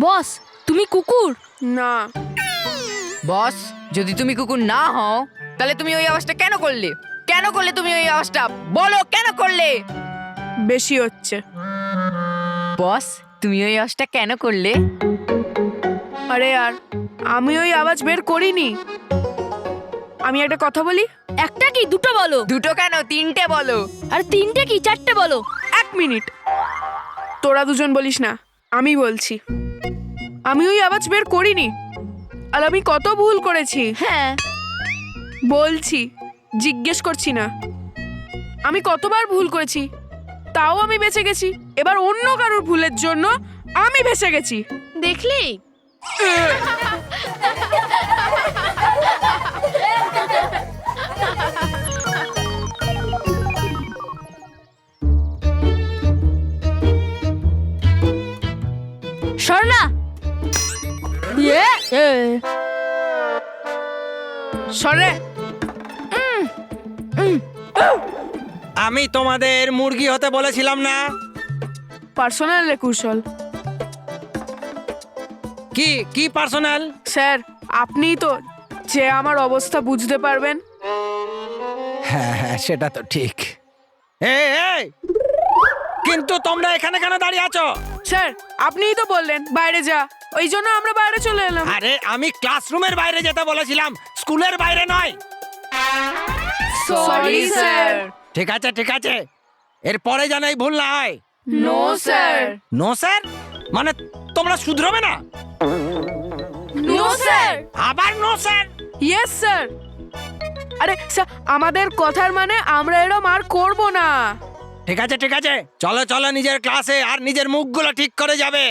বস তুমি কুকুর? না। বস, যদি তুমি কুকুর না হও তাহলে তুমি ওই আওয়াজটা কেন করলে? কেন করলে তুমি ওই আওয়াজটা? বলো কেন করলে? বেশি হচ্ছে। বস, তুমি ওই আওয়াজটা কেন করলে? আরে यार, আমি ওই আওয়াজ বের করিনি। আমি একটা কথা বলি। একটা কি দুটো বলো? দুটো কেন, তিনটে বলো। আর তিনটে কি চারটে বলো? 1 মিনিট, তোরা দুজন বলিস না, আমি বলছি। আমি ওই আওয়াজ বের করিনি। আর আমি কত ভুল করেছি হ্যাঁ বলছি, জিজ্ঞেস করছি না। আমি কতবার ভুল করেছি, তাও আমি বেঁচে গেছি। এবার অন্য কারোর ভুলের জন্য আমি ভেসে গেছি। দেখলি? সরলা সরে। আমি তোমাদের মুরগি হতে বলেছিলাম না? পার্সোনাল রে কুশল। কি কি পার্সোনাল? স্যার, আপনিই তো যে আমার অবস্থা বুঝতে পারবেন। হ্যাঁ হ্যাঁ, সেটা তো ঠিক। এই, কিন্তু তোমরা এখানে কেন দাঁড়িয়ে আছো? স্যার, আপনিই তো বললেন বাইরে যা, ওই জন্য আমরা বাইরে চলে এলাম। আরে আমি ক্লাসরুমের বাইরে যেতে বলেছিলাম, স্কুলের বাইরে নয়। Sorry sir. ঠিক আছে ঠিক আছে, এরপরে যেন এই ভুল না হয়। No sir. নো স্যার মানে তোমরা শুধরবে না? No sir. আবার নো স্যার? Yes sir. আরে স্যার, আমাদের কথার মানে আমরা এরম আর করব না। ঠিক আছে ঠিক আছে, চলো চলো নিজের ক্লাসে, আর নিজের মুখগুলো ঠিক করে যাবে।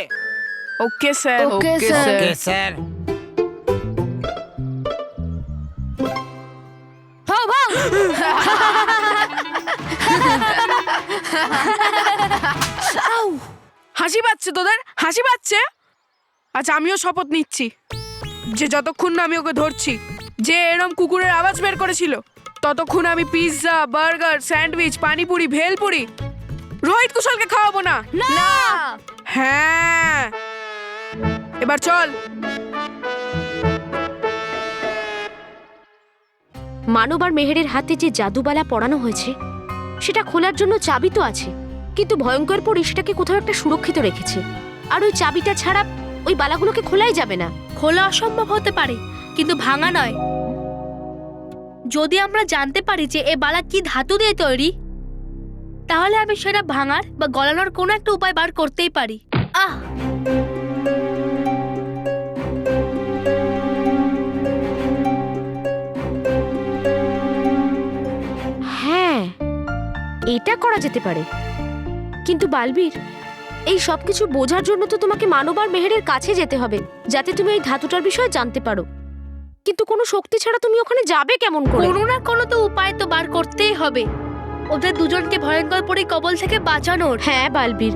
Okay sir. Okay sir. Okay sir. ভাও ভাও। হাসি পাচ্ছে তোদের? হাসি পাচ্ছে? আচ্ছা, আমিও শপথ নিচ্ছি যে যতক্ষণ না আমি ওকে ধরছি যে এরম কুকুরের আওয়াজ বের করেছিল, ততক্ষণ আমি pizza, burger, sandwich, panipuri, bhelpuri Rohit কুশলকে খাওয়াবো না। না হ্যাঁ, এবার চল। মানব আর মেহেরের হাতে যে জাদুবালা পড়ানো হয়েছে সেটা খোলার জন্য চাবি তো আছে, কিন্তু ভয়ঙ্কর পরি সেটাকে কোথাও একটা সুরক্ষিত রেখেছে। আর ওই চাবিটা ছাড়া ওই বালাগুলোকে খোলাই যাবে না। খোলা অসম্ভব হতে পারে, কিন্তু ভাঙা নয়। যদি আমরা জানতে পারি যে এ বালা কি ধাতু দিয়ে তৈরি, তাহলে আমি সেটা ভাঙার বা গলানোর কোনো একটা উপায় বার করতেই পারি। আহ, হ্যাঁ, এটা করা যেতে পারে। কিন্তু বালবীর, এই সবকিছু বোঝার জন্য তো তোমাকে মানব আর মেহেরের কাছে যেতে হবে, যাতে তুমি এই ধাতুটার বিষয়ে জানতে পারো। কিন্তু কোনো শক্তি ছাড়া তুমি ওখানে যাবে কেমন করে? কোনো না কোনো তো উপায় তো বার করতেই হবে ওদের দুজনকে ভয়ঙ্কর পরি কবল থেকে বাঁচানোর। হ্যাঁ বালবীর,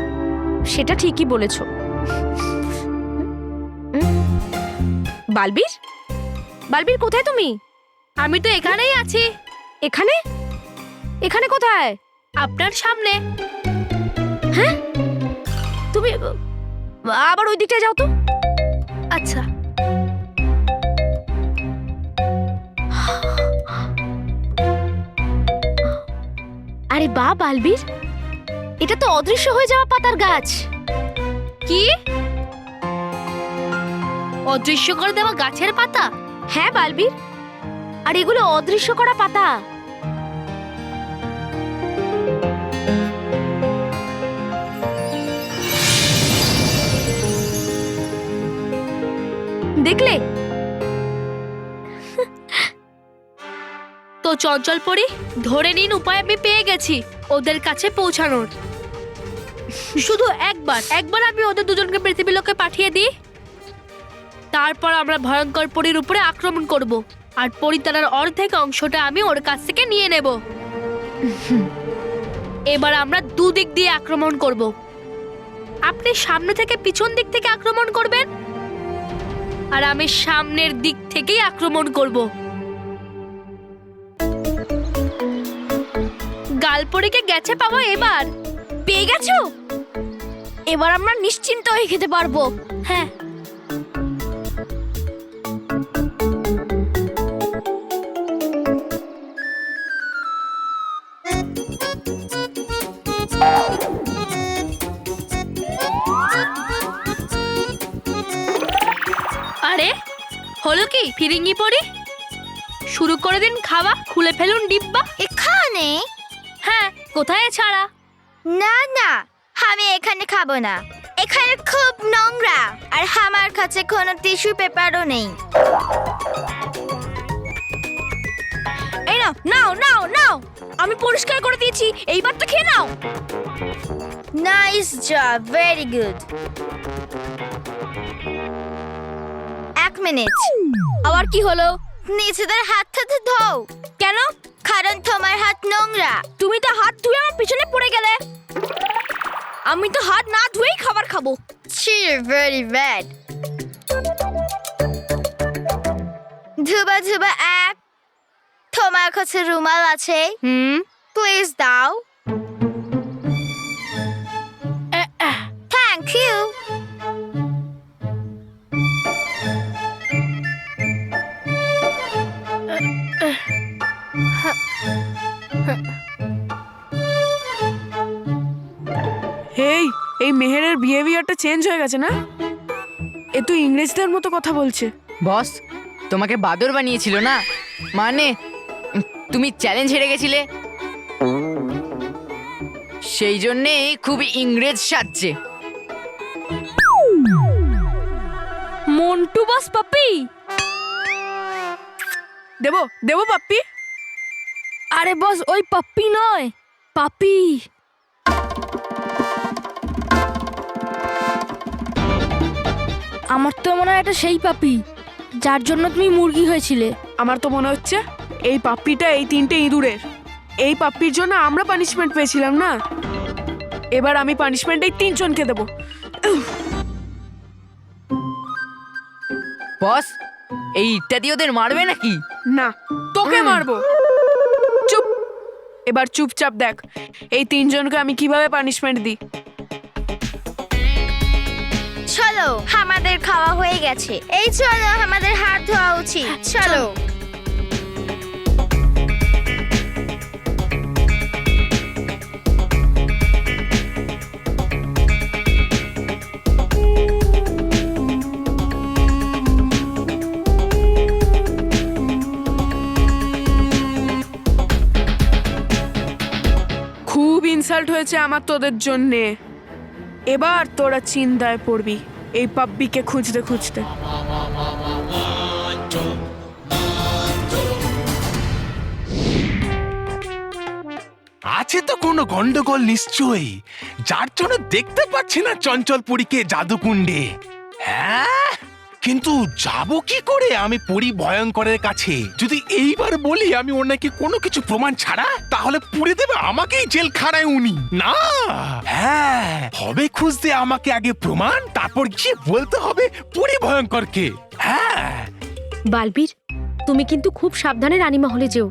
সেটা ঠিকই বলেছ। বালবীর, বালবীর কোথায় তুমি? আমি তো এখানেই আছি। এখানে? এখানে কোথায়? আপনার সামনে। হ্যাঁ, তুমি আবার ওই দিকটায় যাও তো। আচ্ছা, আরে বাহ বালবীর, এটা তো অদৃশ্য হয়ে যাওয়া পাতার গাছ। কি অদৃশ্য করে দেওয়া গাছের পাতা? হ্যাঁ বালবীর, আর এগুলো অদৃশ্য করা পাতা। দেখলে? তো চঞ্চল পরি, ধরে নিন উপায় আমি পেয়ে গেছি ওদের কাছে পৌঁছানোর। শুধু একবার আমি ওদের দুজনকে পৃথিবীলোকে পাঠিয়ে দিই, তারপর আমরা ভয়ঙ্কর পরীর উপরে আক্রমণ করব, আর পরিতারার অর্ধেক অংশটা আমি ওর কাছ থেকে নিয়ে নেব। এবার আমরা দুদিক দিয়ে আক্রমণ করব। আপনি সামনে থেকে পিছন দিক থেকে আক্রমণ করবেন, আর আমি সামনের দিক থেকেই আক্রমণ করব। গালপরীকে গেছে পাবো এবার। পেয়ে গেছো? এবার আমরা নিশ্চিন্ত হয়ে খেতে পারবো। হ্যাঁ, হলো কি ফিরিঙ্গি পড়ি? শুরু করে দিন খাওয়া, খুলে ফেলুন ডিব্বা। এখানে? হ্যাঁ, কোথায় ছাড়া? না না, আমি এখানে খাবো না। এখানে খুব নোংরা, আর আমার কাছে কোনো টিস্যু পেপারও নেই। এই নাও নাও নাও নাও, আমি পরিষ্কার করে দিয়েছি, এইবার তো খেয়ে নাও। Nice job, very good. 1 minute. আবার কি হলো? নিজেদের হাতটা ধোও। কেন? কারণ তোমার হাত নোংরা। তুমি তো হাত ধুয়ে আমার পিছনে পড়ে গেলে। আমি তো হাত না ধুয়েই খাবার খাবো। ছি, ভেরি ব্যাড। ধুবা ধুবা 1। তোমার কাছে রুমাল আছে? প্লিজ দাও। Thank you. এই মেহেরের বিহেভিয়ারটা চেঞ্জ হয়ে গেছে না? এ তো ইংরেজদের মতো কথা বলছে। বস, তোমাকে বাদর বানিয়েছিল না, মানে তুমি চ্যালেঞ্জ হেরে গেছিলে, সেই জন্যে খুব ইংরেজ সাজছে। মন্টু বস পাপ্পি। দেবো দেবো পাপ্পি। আরে বস, ওই পাপ্পি নয়, পাপি। আমার তো মনে হয় এটা সেই পাপি যার জন্য তুমি মুরগি হয়েছিলে। আমার তো মনে হচ্ছে এই পাপ্পিটা এই 3টে ইঁদুরের। এই পাপ্পির জন্য আমরা পানিশমেন্ট পেয়েছিলাম না, এবার আমি পানিশমেন্ট এই 3 জনকে দেবো। বস, এই ইত্যাদি ওদের মারবে নাকি? না, তোকে মারবো। চুপ। এবার চুপচাপ দেখ এই 3 জনকে আমি কিভাবে পানিশমেন্ট দিই। চলো, আমাদের খাওয়া হয়ে গেছে। এই চলো, আমাদের হাত ধোয়া উচিত। চলো। খুব ইনসাল্ট হয়েছে আমার তোদের জন্যে। এবার তোরা চিন্তায় পড়বি এই পাপ্পিকে খুঁজতে খুঁজতে। আছে তো কোনো গন্ডগোল নিশ্চয়ই, যার জন্য দেখতে পাচ্ছি না চঞ্চলপুরীকে জাদুকুণ্ডে। হ্যাঁ, কিন্তু যাব কি করে আমি পরি ভয়ঙ্করের কাছে? যদি এইবার বলি আমি ওর নাকি কোনো কিছু প্রমাণ ছাড়া, তাহলে পুড়ে দেবে আমাকেই জেলখানায় উনি। না, হ্যাঁ, হবে খুঁজতে আমাকে আগে প্রমাণ, তারপর গিয়ে বলতে হবে পরি ভয়ঙ্করকে। হ্যাঁ। বালবীর, তুমি কিন্তু খুব সাবধানে রানীমহলে যেও।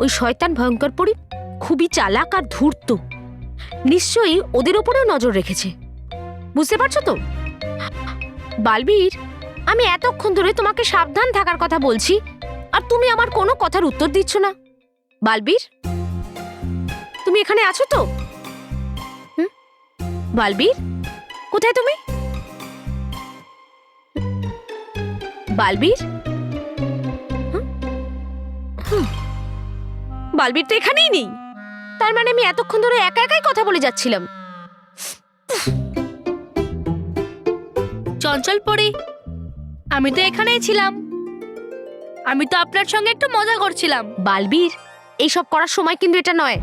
ওই শয়তান ভয়ঙ্কর পরি খুবই চালাক আর ধূর্ত। নিশ্চয়ই ওদের ওপরেও নজর রেখেছে, বুঝতে পারছো তো? বালবীর, আমি এতক্ষণ ধরে তোমাকে সাবধান থাকার কথা বলছি, আর তুমি আমার কোনো কথার উত্তর দিচ্ছ না। বালবীর, তুমি এখানে আছো তো? বালবীর, কোথায় তুমি? বালবীর, বালবীর তো এখানেই নেই। তার মানে আমি এতক্ষণ ধরে একা একাই কথা বলে যাচ্ছিলাম। চঞ্চল পড়ি, আমি তো এখানেই ছিলাম। আমি তো আপনার সঙ্গে একটু মজা করছিলাম। বালবীর, এইসব করার সময় কিন্তু এটা নয়।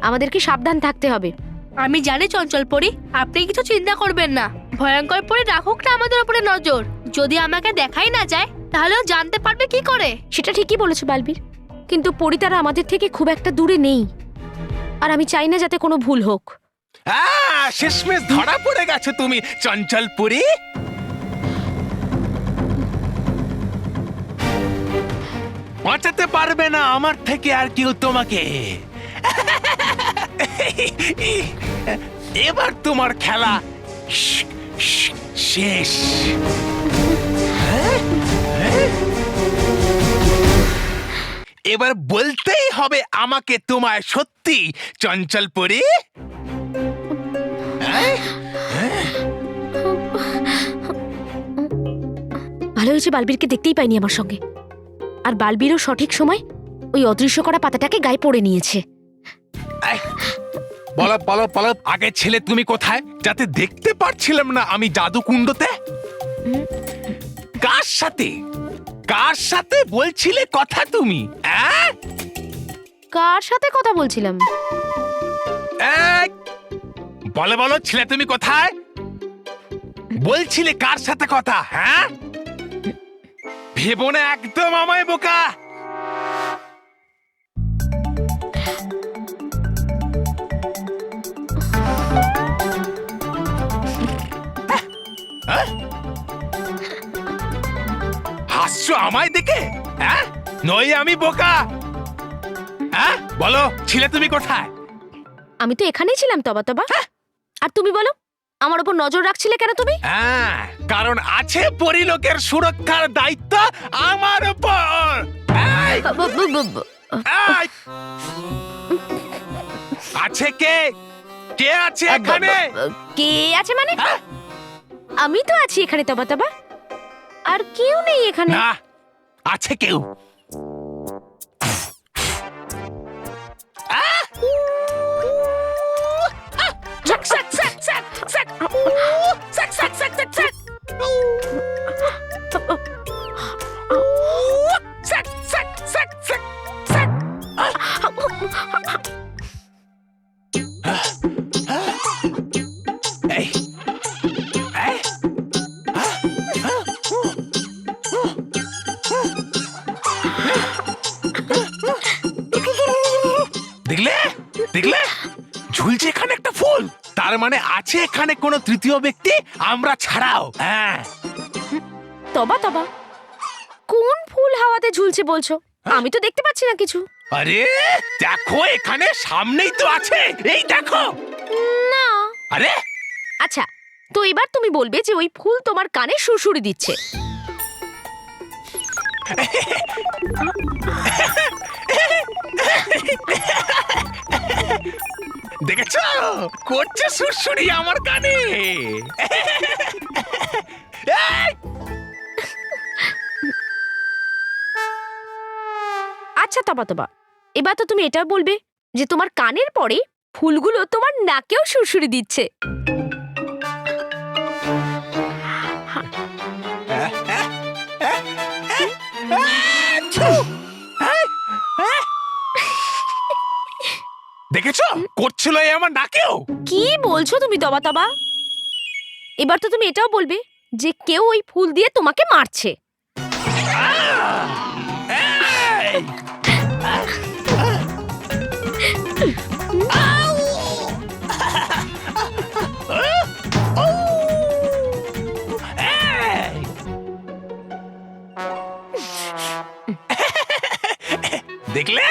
আমাদেরকে সাবধান থাকতে হবে। আমি জানি চঞ্চল পড়ি, আপনি কিছু চিন্তা করবেন না। ভয়ঙ্কর পড়ি রাখুক না আমাদের উপরে নজর। যদি আমাকে দেখাই না যায়, তাহলেও জানতে পারবে কি করে? সেটা ঠিকই বলেছো বালবীর, কিন্তু পরি তারা আমাদের থেকে খুব একটা দূরে নেই, আর আমি চাই না যাতে কোনো ভুল হোক। শেষমেশ ধরা পড়ে গেছো তুমি চঞ্চলপুরী। বাঁচাতে পারবে না আমার থেকে আর কেউ তোমাকে। এবার তোমার খেলা শেষ। এবার বলতেই হবে আমাকে তোমায় সত্যি চঞ্চলপুরী। ভালো যে বালবীরকে দেখতেই পাইনি আমার সঙ্গে, আর বালবীরও সঠিক সময় ওই অদৃশ্য করা পাতাটাকে গায়ে পড়ে নিয়েছে। এই, বলো বলো বলো, আগে ছেলে তুমি কোথায়, যাতে দেখতে পারছিলাম না আমি জাদুকুণ্ডতে? কার সাথে কার সাথে বলছিলে কথা তুমি? কার সাথে কথা বলছিলাম? এই, বলো বলো ছেলে তুমি কোথায়, বলছিলে কার সাথে কথা? হ্যাঁ, ভেবো না একদম আমায় বোকা। হাসছো আমায় দেখে? হ্যাঁ, নই আমি বোকা? হ্যাঁ, বলো ছিলে তুমি কোথায়? আমি তো এখানেই ছিলাম তবা তবা। আর তুমি বলো, আমার উপর নজর রাখছিলে কেন তুমি? হ্যাঁ, কারণ আছে পরিলোকের সুরক্ষার দায়িত্ব আমার উপর। এই, এই, আছে কে? কে আছে এখানে? কে আছে মানে? আমি তো আছি এখানে তবা তবা, আর কেউ নেই এখানে। না, আছে কেউ। এই, এই, দেখলে দেখলে, ঝুলছে এখানে একটা ফুল, তার মানে আছে এখানে কোনো তৃতীয় ব্যক্তি আমরা ছাড়াও। হ্যাঁ, তবা তবা, কোন ফুল হাওয়াতে ঝুলছে বলছো? আমি তো দেখতে পাচ্ছি না কিছু। আরে দেখো, এখানে সামনেই তো আছে, এই দেখো। না। আরে আচ্ছা, তো এবার তুমি বলবে যে ওই ফুল তোমার কানে সুরসুরি দিচ্ছে। দেখেছো, করছে সুরসুরি আমার কানে। এই, আচ্ছা তবা তবা, এবার তো তুমি এটা বলবে যে তোমার কানের পরে ফুলগুলো তোমার নাকেও সুরসুরি দিচ্ছে। দেখেছো, করছিল এই আমার নাকেও। কি বলছো তুমি তবা তবা? এবার তো তুমি এটাও বলবে যে কেউ ওই ফুল দিয়ে তোমাকে মারছে। এই, এই, দেখলে,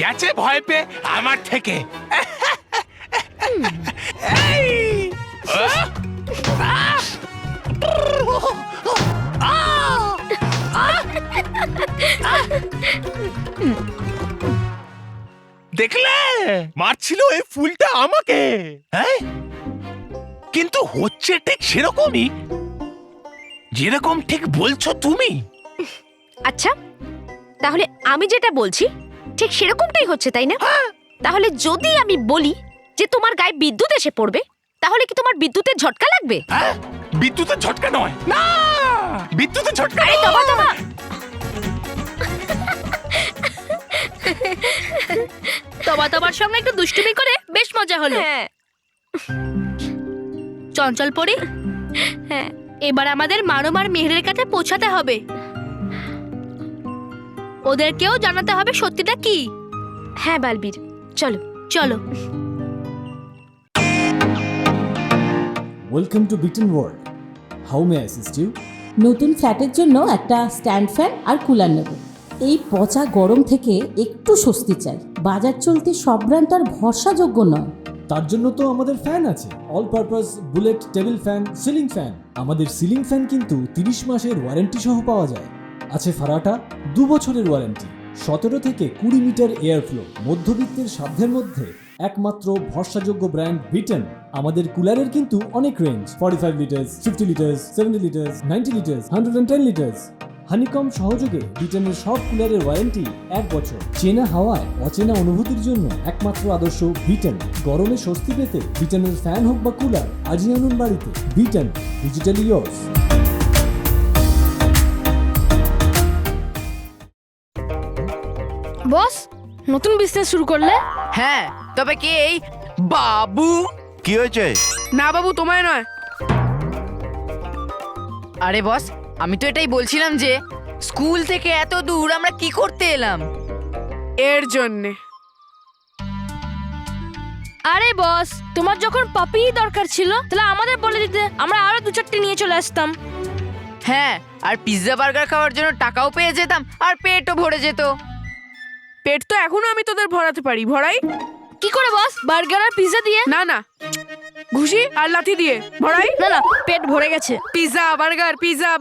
গেছে ভয় পেয়ে আমার থেকে। এই, দেখলে, মারছিল এই ফুলটা আমাকে। হ্যাঁ, কিন্তু হচ্ছে ঠিক সেরকমই, যেরকম ঠিক বলছো তুমি। আচ্ছা, তাহলে আমি যেটা বলছি ঠিক সেরকমটাই হচ্ছে, তাই না? তাহলে যদি আমি বলি যে তোমার গায়ে বিদ্যুৎ এসে পড়বে, তাহলে কি তোমার বিদ্যুতের ঝটকা লাগবে? হ্যাঁ, বিদ্যুতের ঝটকা নয়, না, বিদ্যুতের ঝটকা আরে তবা নয়। তবা, তবা তবার সঙ্গে একটু দুষ্টুমি করে বেশ মজা হলো। হ্যাঁ চঞ্চল পরি, হ্যাঁ, এবার আমাদের মানব আর মেহেরের কাছে পৌঁছাতে হবে। ওদেরকেও জানাতে হবে সত্যিটা কি। হ্যাঁ বালবীর, চলো চলো। ওয়েলকাম টু বিটেন world. How may assist you? নতুন ফ্ল্যাটের জন্য একটা স্ট্যান্ড ফ্যান আর কুলার নেব। এই পচা গরম থেকে একটু স্বস্তি চাই। বাজার চলতে সব ব্র্যান্ড আর ভরসাযোগ্য নয়। তার জন্য তো আমাদের ফ্যান আছে, all purpose bullet table fan, ceiling fan. আমাদের সিলিং ফ্যান কিন্তু 30 মাসের ওয়ারেন্টি সহ পাওয়া যায়। আছে ফারাটা 2 বছরের ওয়ারেন্টি, 17 থেকে 20 মিটার এয়ার ফ্লো, মধ্যবিত্তের সাধ্যের মধ্যে একমাত্র ভরসাযোগ্য ব্র্যান্ড বিটেন। আমাদের কুলারের কিন্তু অনেক range, 45 litres, 50 litres, 70 litres, 90 litres, 110 litres. Honeycomb সহযোগে ব্রিটেনের সব কুলারের ওয়ারেন্টি 1 বছর। চেনা হাওয়ায় অচেনা অনুভূতির জন্য একমাত্র আদর্শ ব্রিটেন। গরমে স্বস্তি পেতে ব্রিটেনের ফ্যান হোক বা কুলার, আজই আনুন বাড়িতে। Britain, digitally years. বস, নতুন বিজনেস শুরু করলে? হ্যাঁ, তবে কে এই বাবু? কি হয়েছে? না বাবু, তোমায় নয়। আরে বস, আমি তো এটাই বলছিলাম যে স্কুল থেকে এত দূর আমরা কি করতে এলাম? এর জন্যে। আরে বস, তোমার যখন পাপি দরকার ছিল তাহলে আমাদের বলে দিতে, আমরা আরো 2-4টি নিয়ে চলে আসতাম। হ্যাঁ, আর পিৎজা বার্গার খাওয়ার জন্য টাকাও পেয়ে যেতাম আর পেটও ভরে যেত। পেট তো এখনো আমি তোদের ভরাতে পারি। ভরাই? কি করে বস? বার্গার আর পিৎজা দিয়ে? না না, ঘুষি আর লাথি দিয়ে ভরাই। না না, পেট ভরে গেছে। পিৎজা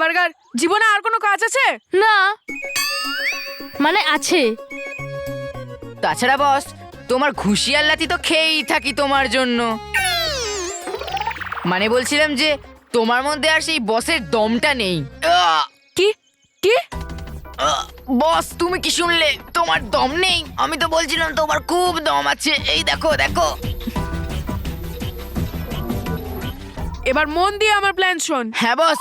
বার্গার, জীবনে আর কোনো কাজ আছে? না, মানে আছে। তাছাড়া বস, তোমার ঘুষি আর লাথি তো খেয়েই থাকি তোমার জন্য। মানে বলছিলাম যে তোমার মধ্যে আর সেই বসের দমটা নেই। কি কি? বস, তুমি কি শুনলে? তোমার দম নেই। আমি তো বলছিলাম তোমার খুব দম আছে। এই দেখো দেখো। এবার মন দিয়ে আমার প্ল্যান শোন। হ্যাঁ বস।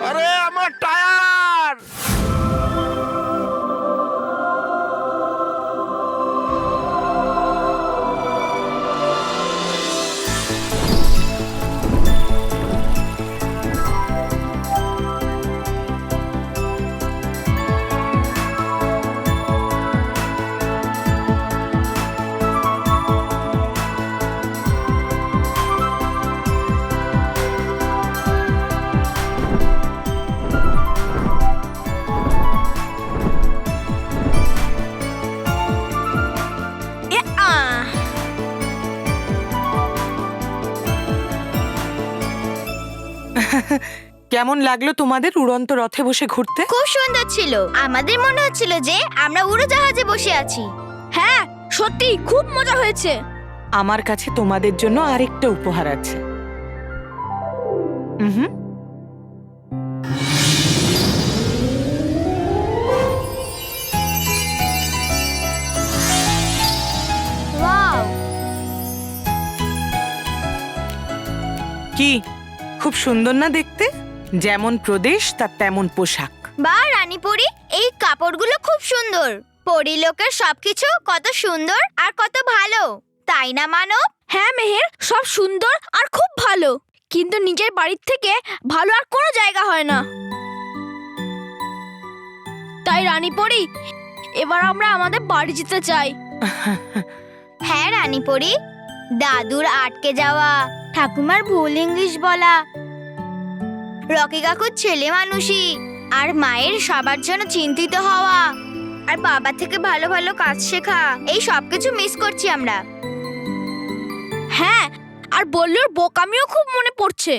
আরে আমার টায়ার! কেমন লাগলো তোমাদের উড়ন্ত রথে বসে ঘুরতে? খুব সুন্দর ছিল। আমাদের মনে হচ্ছিল যে আমরা উড়োজাহাজে বসে আছি। হ্যাঁ, সত্যি খুব মজা হয়েছে। আমার কাছে তোমাদের জন্য আরেকটা উপহার আছে। হুম, ওয়াও, কি খুব সুন্দর না দেখতে? যেমন প্রদেশ তার তেমন পোশাক। বা রানী পরি, এই কাপড়গুলো খুব সুন্দর। পরি লোকের সবকিছু কত সুন্দর আর কত ভালো, তাই না মানব? হ্যাঁ মেহের, সব সুন্দর আর খুব ভালো, কিন্তু নিজের বাড়ির থেকে ভালো আর কোনো জায়গা হয় না। তাই রানী পরি, এবার আমরা আমাদের বাড়ি যেতে চাই। হ্যাঁ রানী পরি, দাদুর আটকে যাওয়া, ঠাকুমার ভুল ইংলিশ বলা, রকি কাকুর ছেলে মানুষই, আর মায়ের সবার জন্য চিন্তিত হওয়া, আর বাবা থেকে ভালো ভালো কাজ শেখা, এই সবকিছু মিস করছি আমরা। হ্যাঁ, আর বল্লুর বোকামিও খুব মনে পড়ছে।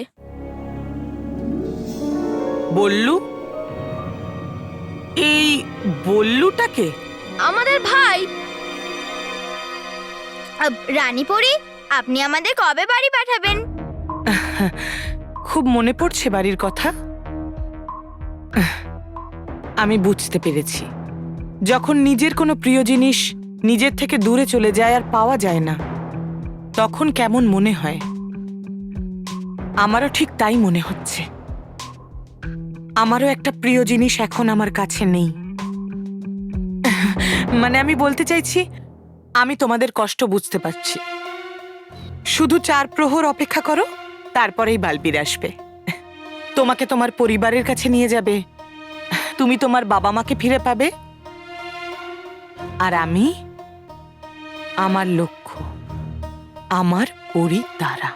বল্লু? এই বল্লুটাকে? আমাদের ভাই। রানী পরি, আপনি আমাদের কবে বাড়ি পাঠাবেন? খুব মনে পড়ছে বাড়ির কথা। আমি বুঝতে পেরেছি, যখন নিজের কোনো প্রিয় জিনিস নিজের থেকে দূরে চলে যায় আর পাওয়া যায় না, তখন কেমন মনে হয়। আমারও ঠিক তাই মনে হচ্ছে। আমারও একটা প্রিয় জিনিস এখন আমার কাছে নেই। মানে আমি বলতে চাইছি, আমি তোমাদের কষ্ট বুঝতে পারছি। শুধু 4 প্রহর অপেক্ষা করো, তারপরেই বালবির আসবে। তোমাকে তোমার পরিবারের কাছে নিয়ে যাবে, তুমি তোমার বাবা মাকে ফিরে পাবে, আর আমি আমার লক্ষ্য, আমার পরি দ্বারা।